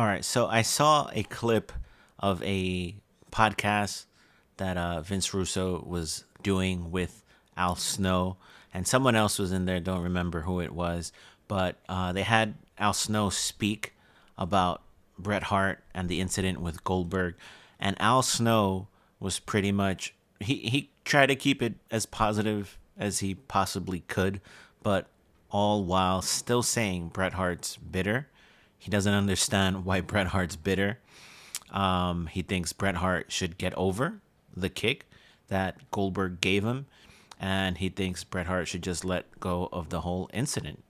All right, so I saw a clip of a podcast that Vince Russo was doing with Al Snow, and someone else was in there. Don't remember who it was, but they had Al Snow speak about Bret Hart and the incident with Goldberg, and Al Snow was pretty much he tried to keep it as positive as he possibly could, but all while still saying Bret Hart's bitter. He doesn't understand why Bret Hart's bitter. He thinks Bret Hart should get over the kick that Goldberg gave him, and he thinks Bret Hart should just let go of the whole incident.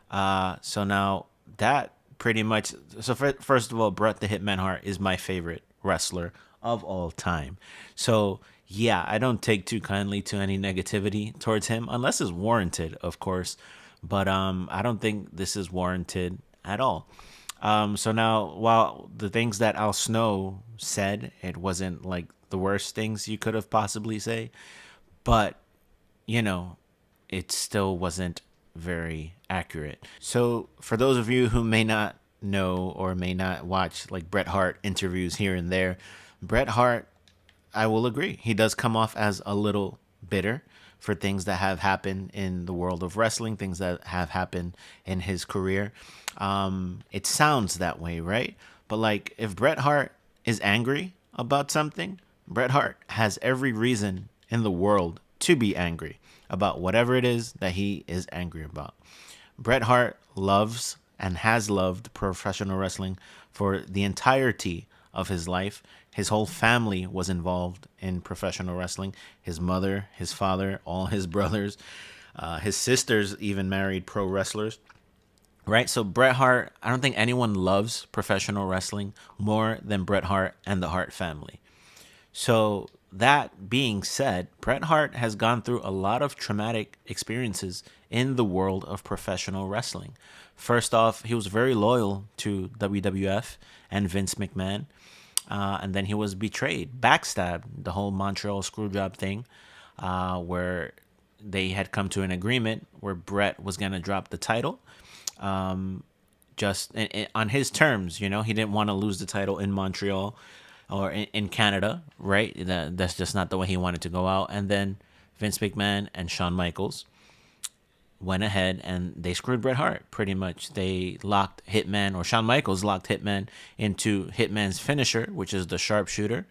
So now that pretty much. So first of all, Bret the Hitman Hart is my favorite wrestler of all time. So yeah, I don't take too kindly to any negativity towards him unless it's warranted, of course. But I don't think this is warranted at all. So now, while the things that Al Snow said, it wasn't like the worst things you could have possibly say, but you know, it still wasn't very accurate. So, for those of you who may not know or may not watch like Bret Hart interviews here and there, Bret Hart, I will agree, he does come off as a little bitter for things that have happened in the world of wrestling, things that have happened in his career. It sounds that way, right? But like, if Bret Hart is angry about something, Bret Hart has every reason in the world to be angry about whatever it is that he is angry about. Bret Hart loves and has loved professional wrestling for the entirety of his life. His whole family was involved in professional wrestling. His mother, his father, all his brothers, his sisters even married pro wrestlers. Right? So Bret Hart, I don't think anyone loves professional wrestling more than Bret Hart and the Hart family. So, that being said, Bret Hart has gone through a lot of traumatic experiences in the world of professional wrestling. First off, he was very loyal to WWF and Vince McMahon. And then he was betrayed, backstabbed, the whole Montreal Screwjob thing, where they had come to an agreement where Bret was going to drop the title. Just on his terms, you know, he didn't want to lose the title in Montreal or in Canada, right? That's just not the way he wanted to go out. And then Vince McMahon and Shawn Michaels went ahead and they screwed Bret Hart pretty much. They locked Hitman, or Shawn Michaels locked Hitman into Hitman's finisher, which is the sharpshooter,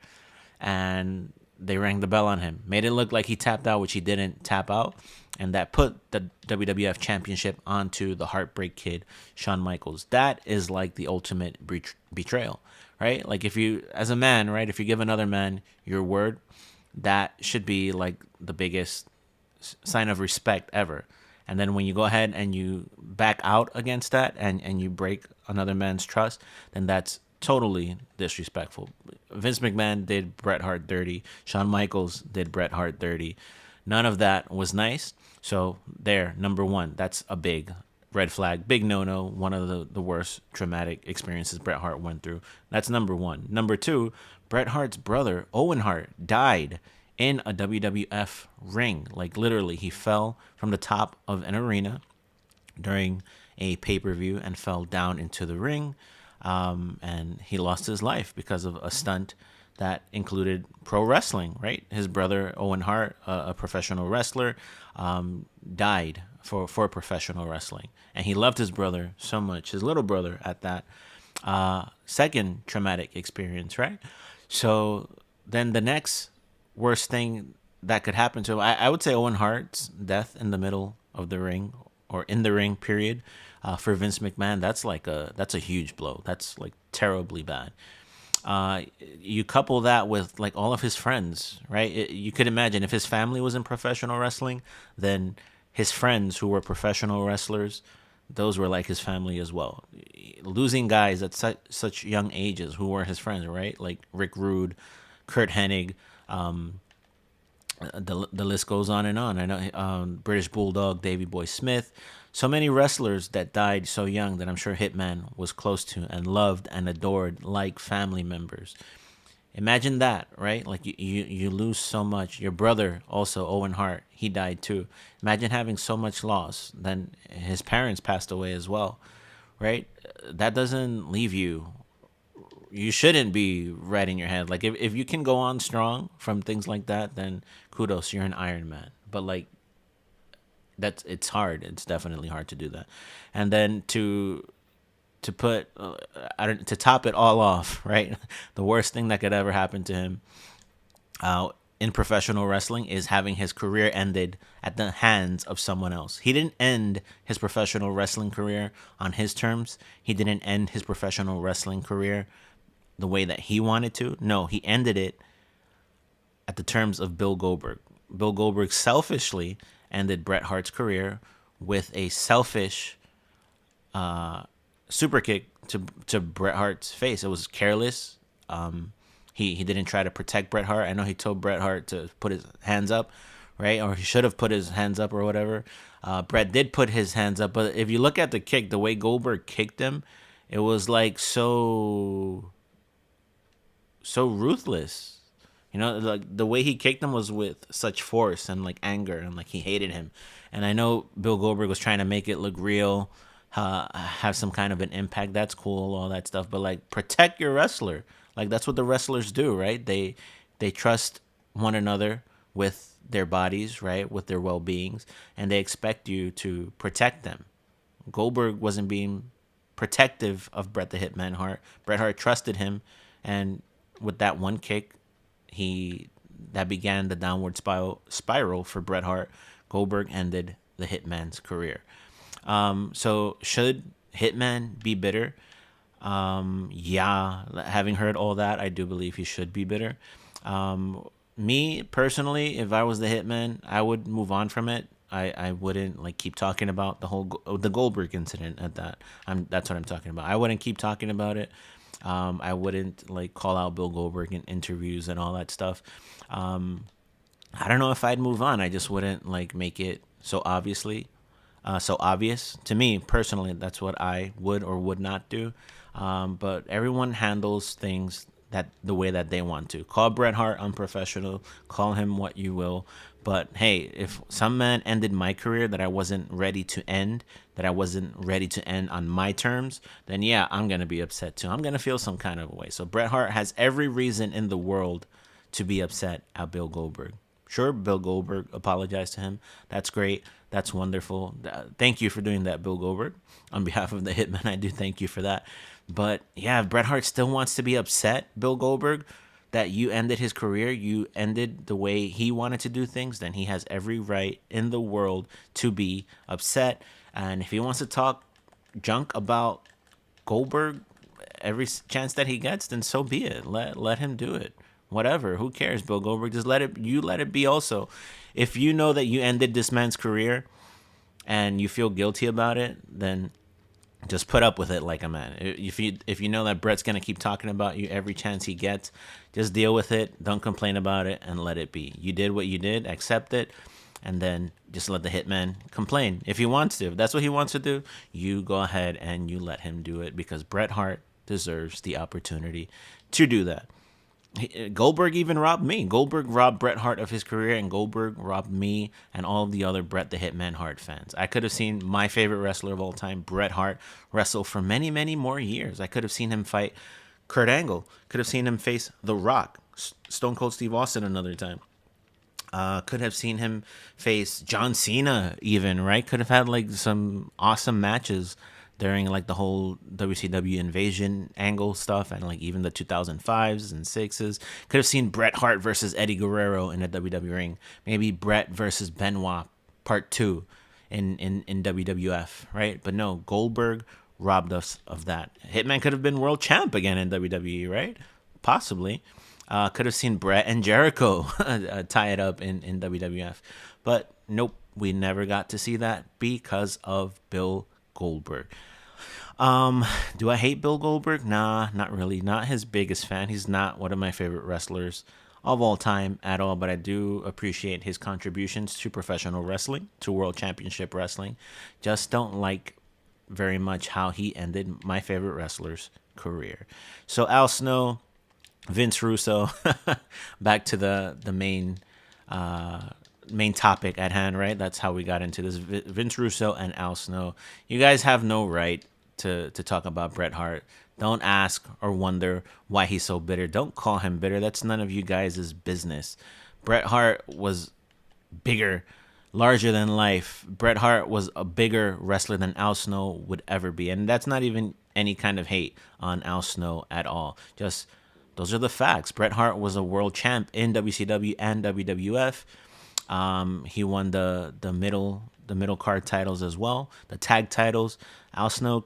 and they rang the bell on him. Made it look like he tapped out, which he didn't tap out, and that put the WWF Championship onto the Heartbreak Kid, Shawn Michaels. That is like the ultimate betrayal, right? Like, if you, as a man, right, if you give another man your word, that should be like the biggest sign of respect ever. And then when you go ahead and you back out against that, and you break another man's trust, then that's totally disrespectful. Vince McMahon did Bret Hart dirty. Shawn Michaels did Bret Hart dirty. None of that was nice. So there, number one, that's a big red flag, big no-no, one of the worst traumatic experiences Bret Hart went through. That's number one. Number two, Bret Hart's brother, Owen Hart, died in a WWF ring. Like, literally, he fell from the top of an arena during a pay-per-view and fell down into the ring. And he lost his life because of a stunt that included pro wrestling, right? His brother, Owen Hart, a professional wrestler, died for professional wrestling. And he loved his brother so much, his little brother at that. Second traumatic experience, right? So then the next worst thing that could happen to him, I would say Owen Hart's death in the middle of the ring, or in the ring, period. For Vince McMahon, that's a huge blow. That's like terribly bad. You couple that with like all of his friends, right? You could imagine if his family was in professional wrestling, then his friends who were professional wrestlers, those were like his family as well. Losing guys at such young ages who were his friends, right? Like Rick Rude, Kurt Hennig, the list goes on and on. I know British Bulldog, Davey Boy Smith, so many wrestlers that died so young that I'm sure Hitman was close to and loved and adored like family members. Imagine that, right? Like you lose so much. Your brother also, Owen Hart, he died too. Imagine having so much loss. Then his parents passed away as well, right? That doesn't leave you. You shouldn't be red in your head. Like if you can go on strong from things like that, then kudos, you're an Iron Man. But like that's it's hard. It's definitely hard to do that. And then to put I don't to top it all off, right? The worst thing that could ever happen to him in professional wrestling is having his career ended at the hands of someone else. He didn't end his professional wrestling career on his terms. He didn't end his professional wrestling career the way that he wanted to. No, he ended it at the terms of Bill Goldberg. Bill Goldberg selfishly ended Bret Hart's career with a selfish super kick to Bret Hart's face. It was careless. He didn't try to protect Bret Hart. I know he told Bret Hart to put his hands up, right? Or he should have put his hands up or whatever. Bret did put his hands up, but if you look at the kick, the way Goldberg kicked him, it was like so ruthless. You know, like the way he kicked him was with such force and like anger and like he hated him. And I know Bill Goldberg was trying to make it look real, have some kind of an impact. That's cool, all that stuff. But like protect your wrestler. Like that's what the wrestlers do, right? They trust one another with their bodies, right? With their well beings, and they expect you to protect them. Goldberg wasn't being protective of Bret the Hitman Hart. Bret Hart trusted him, and with that one kick, he that began the downward spiral for Bret Hart. Goldberg ended the Hitman's career. So should Hitman be bitter? Yeah, having heard all that, I do believe he should be bitter. Me personally, if I was the Hitman, I would move on from it. I wouldn't like keep talking about the Goldberg incident at that. That's what I'm talking about. I wouldn't keep talking about it. I wouldn't like call out Bill Goldberg in interviews and all that stuff. I don't know if I'd move on. I just wouldn't like make it so obvious to me personally. That's what I would or would not do. But everyone handles things that the way that they want to. Call Bret Hart unprofessional. Call him what you will. But hey, if some man ended my career that I wasn't ready to end, that I wasn't ready to end on my terms, then yeah, I'm gonna be upset too. I'm gonna feel some kind of way. So Bret Hart has every reason in the world to be upset at Bill Goldberg. Sure, Bill Goldberg apologized to him. That's great. That's wonderful. Thank you for doing that, Bill Goldberg. On behalf of the Hitman, I do thank you for that. But yeah, if Bret Hart still wants to be upset, Bill Goldberg, that you ended his career, you ended the way he wanted to do things, then he has every right in the world to be upset. And if he wants to talk junk about Goldberg every chance that he gets, then so be it. Let him do it. Whatever. Who cares, Bill Goldberg? Just let it be also. If you know that you ended this man's career and you feel guilty about it, then just put up with it like a man. If you know that Bret's gonna keep talking about you every chance he gets, just deal with it. Don't complain about it and let it be. You did what you did, accept it, and then just let the Hitman complain if he wants to. If that's what he wants to do, you go ahead and you let him do it because Bret Hart deserves the opportunity to do that. Goldberg even robbed me. Goldberg robbed Bret Hart of his career, and Goldberg robbed me and all of the other Bret the Hitman Hart fans. I could have seen my favorite wrestler of all time, Bret Hart, wrestle for many, many more years. I could have seen him fight Kurt Angle. Could have seen him face The Rock, Stone Cold Steve Austin another time. Could have seen him face John Cena even, right? Could have had like some awesome matches during like the whole WCW invasion angle stuff and like even the 2005s and 6s. Could have seen Bret Hart versus Eddie Guerrero in a WWE ring. Maybe Bret versus Benoit part 2 in WWF, right? But no, Goldberg robbed us of that. Hitman could have been world champ again in WWE, right? Possibly. Could have seen Bret and Jericho tie it up in WWF. But nope, we never got to see that because of Bill Goldberg. Do I hate Bill Goldberg? Nah, not really. Not his biggest fan. He's not one of my favorite wrestlers of all time at all, but I do appreciate his contributions to professional wrestling, to World Championship Wrestling. Just don't like very much how he ended my favorite wrestler's career. So Al Snow, Vince Russo, back to the main topic at hand, right? That's how we got into this. Vince Russo and Al Snow. You guys have no right to talk about Bret Hart. Don't ask or wonder why he's so bitter. Don't call him bitter. That's none of you guys' business. Bret Hart was bigger, larger than life. Bret Hart was a bigger wrestler than Al Snow would ever be. And that's not even any kind of hate on Al Snow at all. Just those are the facts. Bret Hart was a world champ in WCW and WWF. He won the middle card titles as well, the tag titles. Al Snow,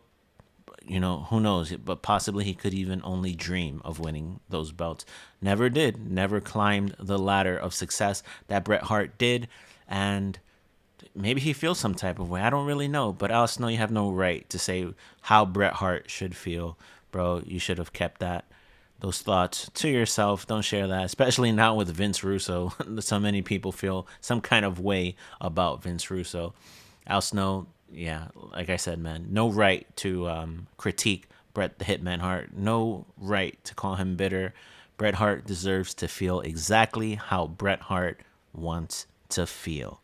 who knows, but possibly he could even only dream of winning those belts. Never did, never climbed the ladder of success that Bret Hart did. And maybe he feels some type of way. I don't really know. But Al Snow, you have no right to say how Bret Hart should feel. Bro, you should have kept those thoughts to yourself. Don't share that, especially not with Vince Russo. So many people feel some kind of way about Vince Russo. Al Snow, yeah, like I said, man, no right to critique Bret the Hitman Hart. No right to call him bitter. Bret Hart deserves to feel exactly how Bret Hart wants to feel.